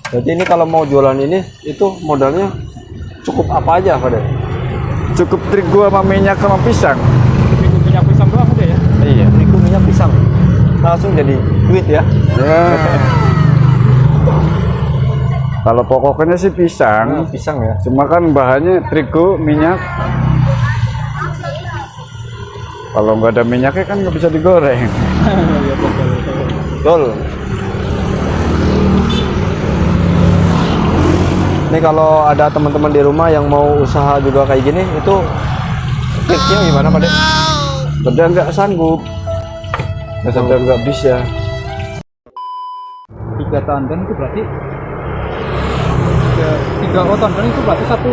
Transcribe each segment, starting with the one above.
Jadi ini kalau mau jualan ini itu modalnya cukup apa aja Pak De? Cukup terigu sama minyak sama pisang. Minyak pisang doang udah ya? Iya, terigu minyak pisang. Langsung jadi duit ya. Ya. Kalau pokoknya sih pisang. Pisang ya. Cuma kan bahannya terigu, minyak. Kalau nggak ada minyaknya kan nggak bisa digoreng. Betul. Ini kalau ada teman-teman di rumah yang mau usaha juga kayak gini, itu triknya gimana Pak De? Kadang nggak sanggup, kadang nggak bisa. 3 tandan itu berarti 3 tandan itu berarti satu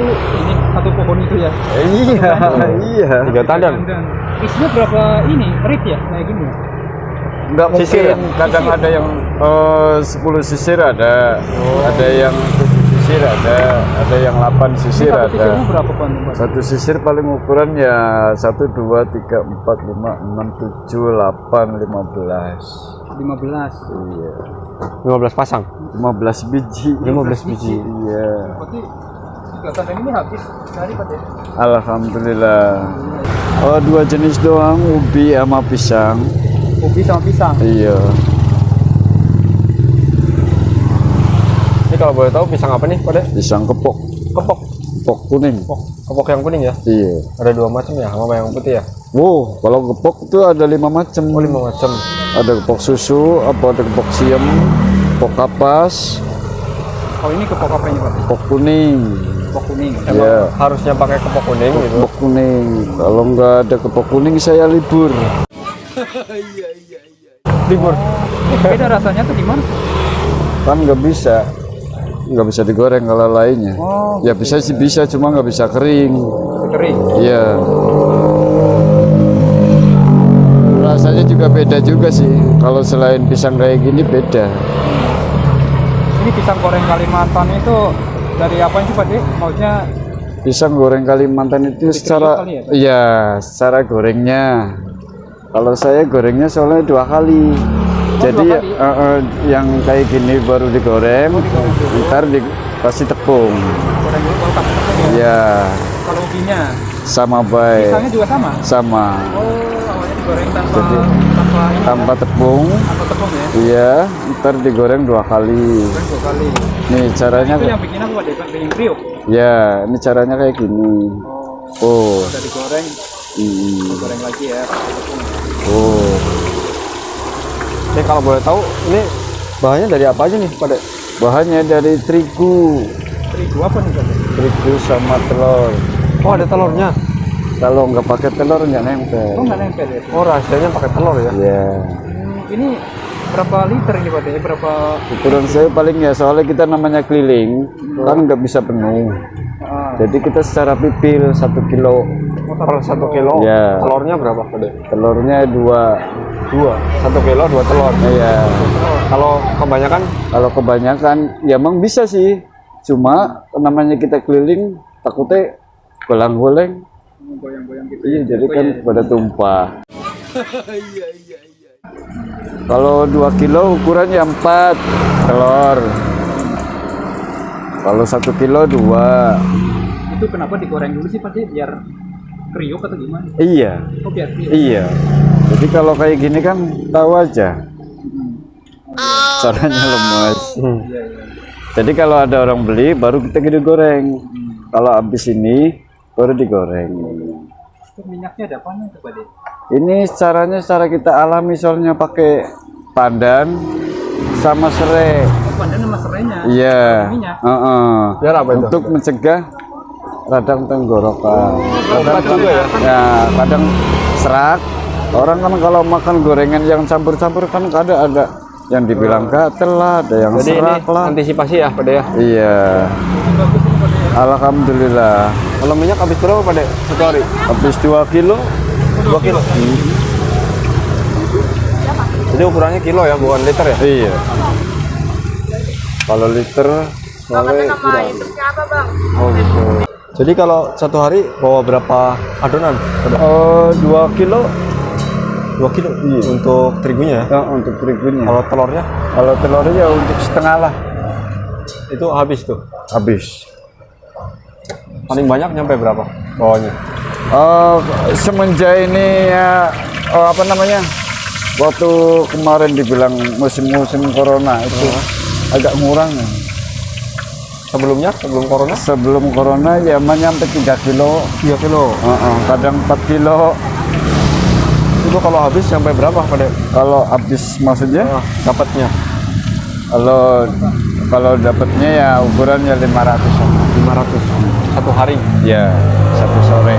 pohon itu ya? Iya, iya. 3 tandan. Isinya berapa ini? Rit ya? Kayak gini ya? Nggak mungkin. Sisir. Kadang ada yang 10 sisir ada, ada yang 7 sisir ada yang 8 sisir Ini satu ada. sisirnya berapa Pak? Satu sisir paling ukuran ya 1, 2, 3, 4, 5, 6, 7, 8, 15. 15. Iya. 15 pasang. 15 biji. 15 biji. Iya. Berarti 3 tandan ini habis dari Pak ya? Alhamdulillah. Oh, 2 jenis doang, ubi sama pisang. Ubi sama pisang. Iya. Ini kalau boleh tahu pisang apa nih Pak De? Pisang kepok. Kepok. Kepok kuning. Kepok yang kuning ya? Iya. Ada 2 macam ya, sama yang putih ya? Wow, kalau kepok itu ada 5 macam. Oh, 5 macam. Ada kepok susu, ada kepok siam, kepok kapas, Oh ini kepok apa ini Pak? kepok kuning. Kepok kuning. Iya. Harusnya pakai kepok kuning gitu. Kepok kuning. Kalau nggak ada kepok kuning saya libur. Libur. Beda rasanya tuh gimana? Kan nggak bisa digoreng kalau lainnya. Oh, Ya bisa sih bisa, cuma nggak bisa kering. kering. Iya. Rasanya juga beda juga sih. Kalau selain pisang kayak gini beda. Ini pisang goreng Kalimantan itu dari apa sih Pak De? Maksudnya Pisang goreng Kalimantan itu Dikriuk secara kali ya, Pak? iya, secara gorengnya. Kalau saya gorengnya soalnya 2 kali. Jadi 2 kali? yang kayak gini baru digoreng, ntar dikasih tepung. goreng dulu baru pakai tepung ya? Iya, Kalau ubinya, sama baik. pisangnya juga sama? Sama. Oh, awalnya digoreng tanpa Jadi, tanpa tepung. tanpa tepung ya? Iya, ntar digoreng 2 kali. Goreng 2 kali. Nih caranya, Itu yang bikin apa Pak De? Bikin kriuk? ya, ini caranya kayak gini. Oh, Udah digoreng, digoreng lagi ya pakai tepung. oh. Ini kalau boleh tahu, ini bahannya dari apa aja nih Pak De? Bahannya dari terigu, Terigu apa nih Pak De? terigu sama telur. Oh, ada telurnya. Kalau nggak pakai telur nggak nempel. Oh nggak nempel ya? Oh, rahasianya pakai telur ya. Ya, Ini berapa liter ini Pak De? Berapa? ukuran saya paling ya soalnya kita namanya keliling, kan nggak bisa penuh. Ah, Jadi kita secara pipil 1 kilo. Per 1 kilo. Ya. Telurnya berapa Pak De? Telurnya 2. 1 kilo 2 telur. Ya, Kalau kebanyakan kalau kebanyakan ya emang bisa sih. Cuma namanya kita keliling takutnya golang-goleng. goyang-goyang gitu. Iya, jadi kan pada tumpah. Kalau 2 kilo ukurannya 4 telur. Kalau 1 kilo 2. Itu kenapa digoreng dulu sih Pak De? Biar kriuk atau gimana? Iya, Oh biar kriuk. iya. Jadi kalau kayak gini kan tahu aja. Caranya lemes. Iya, iya. Jadi kalau ada orang beli baru kita digoreng. Kalau habis ini baru digoreng. Itu minyaknya ada apanya tuh Pak De? Ini caranya cara kita alami soalnya pakai pandan sama serai. Oh, pandan sama serainya. Iya. Minyak. biar apa itu? Untuk mencegah radang tenggorokan. Obat juga ya? Ya, kadang serak. Orang kan kalau makan gorengan yang campur-campur kan ada yang dibilang gatel lah, ada yang Jadi ini serak lah. antisipasi ya Pak De ya. Iya. Ini bagus ini Pak De ya. Alhamdulillah. Kalau minyak habis berapa Pak De? 1 hari? Habis 2 kilo. 2 kilo. Jadi ukurannya kilo ya, bukan liter ya? Iya. Kalau liter soalnya Oh gitu. Jadi kalau 1 hari bawa berapa adonan? 2 kilo. 2 kilo untuk terigunya ya? Ya, untuk terigunya. Kalau telurnya? Kalau telurnya untuk setengah lah. itu habis tuh. habis. Paling banyak nyampe berapa bawahnya? Semenjak ini ya, apa namanya, waktu kemarin dibilang musim-musim corona itu agak ngurang ya. Sebelum corona? Sebelum corona ya nyampe 3 kilo, 3 kilo. kadang 4 kilo. Itu kalau habis sampai berapa pada? Kalau habis maksudnya, Dapatnya kalau dapatnya ya ukurannya 500. 500 satu hari. Ya, satu sore.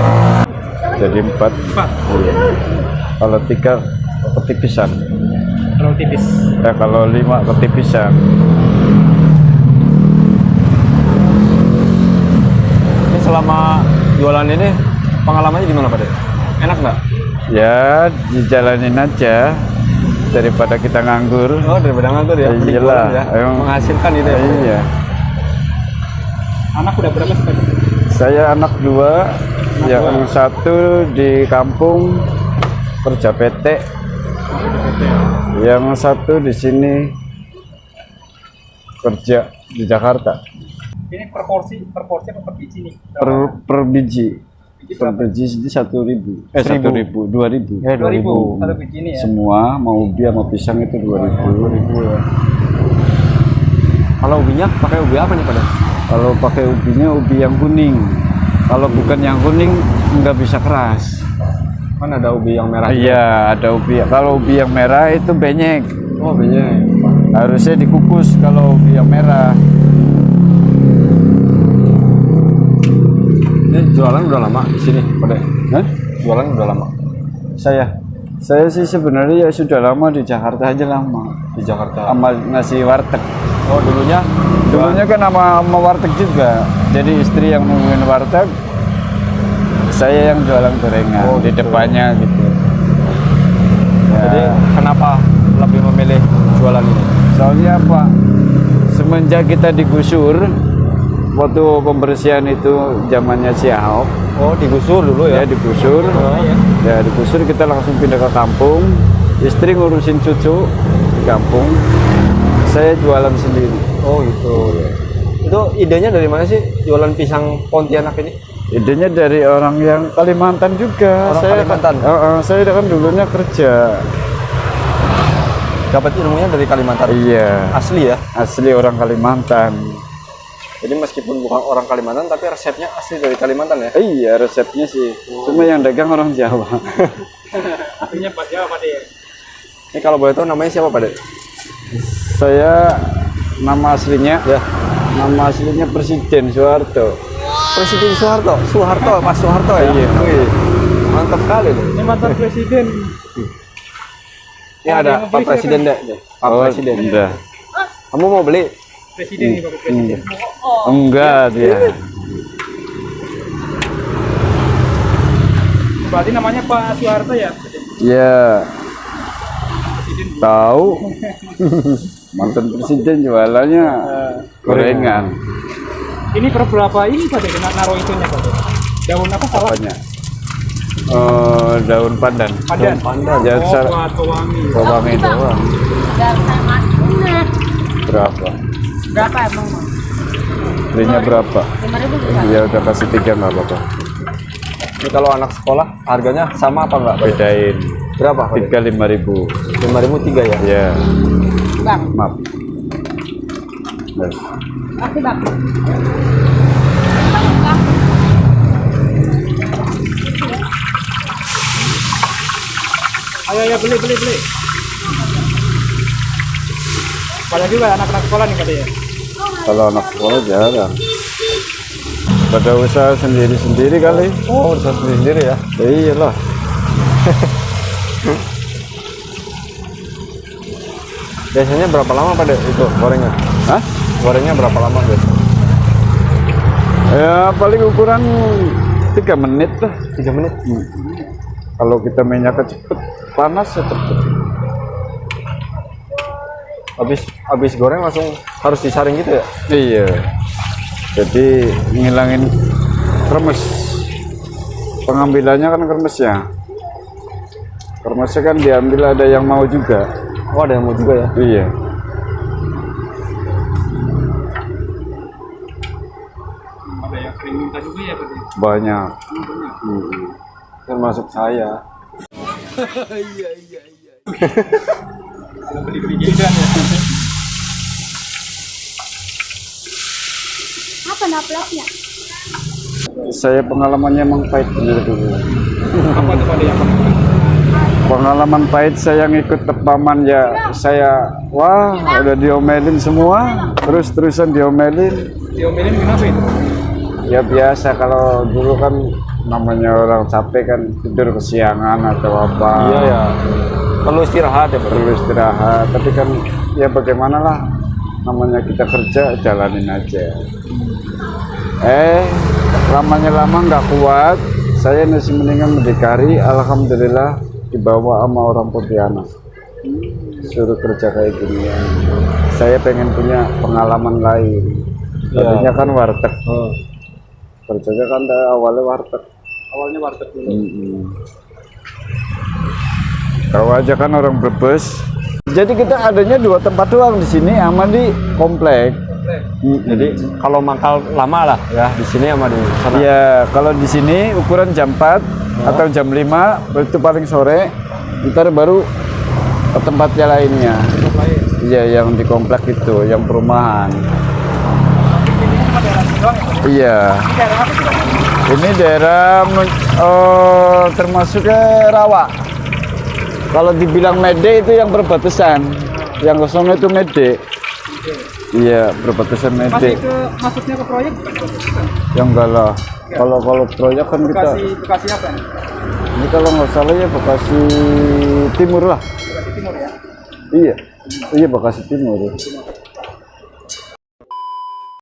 Jadi 4. Iya. Kalau 3 ketipisan. Kalau tipis. Ya kalau 5 ketipisan. Ini selama jualan ini pengalamannya gimana Pak? Enak nggak? Ya dijalanin aja daripada kita nganggur. Oh, daripada nganggur ya. Mending Iyalah, jualan ya. emang. Menghasilkan itu ya. Iya. Anak udah berapa sih Pak? Saya anak 2, yang 1 di kampung kerja PT, yang 1 di sini kerja di Jakarta. Ini per porsi apa per biji nih? Per biji. Biji Per berapa? biji ini 1.000. 1.000. 2.000. 2.000 satu biji ini ya. Semua mau ubi sama pisang itu 2.000. Ya. Kalau ubinya pakai ubi apa nih Pak? Kalau pakai ubinya ubi yang kuning. Kalau bukan yang kuning nggak bisa keras. Kan ada ubi yang merah. Iya, ada ubi. Kalau ubi yang merah itu benyek. Oh, ubinya. Harusnya dikukus kalau ubi yang merah. Ini jualan udah lama di sini Pak? Hah? Jualan udah lama Saya sih sebenarnya ya sudah lama di Jakarta aja lama. di Jakarta. Sama nasi warteg. Oh, dulunya Dulunya kan sama warteg juga. Jadi istri yang nungguin warteg, saya yang jualan gorengan Oh, di gitu. depannya gitu. Ya. Jadi kenapa lebih memilih jualan ini? Soalnya apa? Semenjak kita digusur, waktu pembersihan itu zamannya si Ahok, Oh, digusur dulu ya ya. digusur, ya digusur kita langsung pindah ke kampung. Istri ngurusin cucu di kampung, saya jualan sendiri. Oh, gitu. Itu idenya dari mana sih jualan pisang Pontianak ini? Idenya dari orang yang Kalimantan juga. Orang Kalimantan? Saya kan dulunya kerja. Dapat ilmunya dari Kalimantan. Iya, Asli ya. asli orang Kalimantan. Jadi meskipun bukan orang Kalimantan tapi resepnya asli dari Kalimantan ya. Iya, resepnya sih. Cuma yang dagang orang Jawa. Artinya Pak Jawa Pak ya. Ini kalau boleh tahu namanya siapa Pak? Saya nama aslinya, Ya. nama aslinya Presiden Soeharto. Presiden Soeharto. Mas Soeharto ya. Iya. Wih, mantap kali loh. Ini mantan presiden. Ini ada Pak Presiden deh. Pak Presiden. Udah. Kamu mau beli? Presiden nih Pak Presiden. Enggak dia. Berarti namanya Pak Soeharto ya? Ya. Tahu. Mantan presiden jualannya gorengan. Ini per berapa ini Pak dengan naruh itunya Pak? Daun apa salah? Apanya? Daun pandan. Pandan. Pandan. Ya, Oh, sar- buat pewangi. wangi doang. Berapa? Berapa emang? Belinya berapa? 5.000 juga. Ya udah kasih 3 nggak apa-apa. Ini kalau anak sekolah harganya sama apa enggak? Pak? Bedain. Berapa? Pak? 3 5.000. 5.000 3 ya. Ya, Bang, maaf. Nah, kasih bang. Ayo beli. Pada juga anak-anak sekolah nih katanya. kalau anak sekolah jarang. Pada usaha sendiri-sendiri kali. Oh, udah sendiri ya. Ya iyalah. Biasanya berapa lama Pak Dek, itu gorengnya? Hah? Gorengnya berapa lama biasanya? Ya paling ukuran 3 menit lah. 3 menit. Kalau kita minyaknya cepet, panas ya cepet. Habis goreng langsung harus disaring gitu ya? Iya. Jadi ngilangin kremes. Pengambilannya kan kremes ya. Kremesnya kan diambil ada yang mau juga. Oh, ada yang mau juga ya? Iya. juga ya Pak? banyak. Termasuk saya. Kalau beli-beli giliran ya. Apa naplaknya? Saya pengalamannya emang pahit dulu. Apa tuh Pak yang Pengalaman pahit saya ngikut tepaman ya, saya wah udah diomelin semua, terus-terusan diomelin. diomelin kenapa itu? Ya biasa kalau dulu kan namanya orang capek kan tidur kesiangan atau apa. Iya ya. Perlu istirahat ya, Bro. Perlu istirahat, tapi kan ya bagaimana lah, namanya kita kerja jalanin aja. Lamanya lama nggak kuat, saya nasi mendingan berdikari, alhamdulillah dibawa sama orang Pontianak, suruh kerja kayak gini ya. Saya pengen punya pengalaman lain. Tadinya kan warteg, kerjanya kan dari awalnya warteg. Awalnya warteg dulu. Tahu aja kan orang Brebes. Jadi kita adanya 2 tempat doang di sini, sama di komplek. Jadi kalau mangkal lama lah ya di sini sama di sana. Iya, kalau di sini ukuran jam 4 atau jam 5 itu paling sore. Ntar baru ke tempatnya lainnya. Iya, yang di komplek itu, yang perumahan. Ini cuma daerah sini doang ya Pak? Iya. Ini daerah apa sih Pak? Ini daerah termasuknya rawa. Kalau dibilang Mede itu yang perbatasan, yang ke sono itu Mede. Iya, perbatasan Mede. Masuknya ke proyek bukan bukan. Yang enggak lah. Kalau proyek kan kita, Bekasi apa nih? ini kalau nggak salah ya Bekasi Timur lah. Bekasi Timur ya. Iya, Bekasi Timur.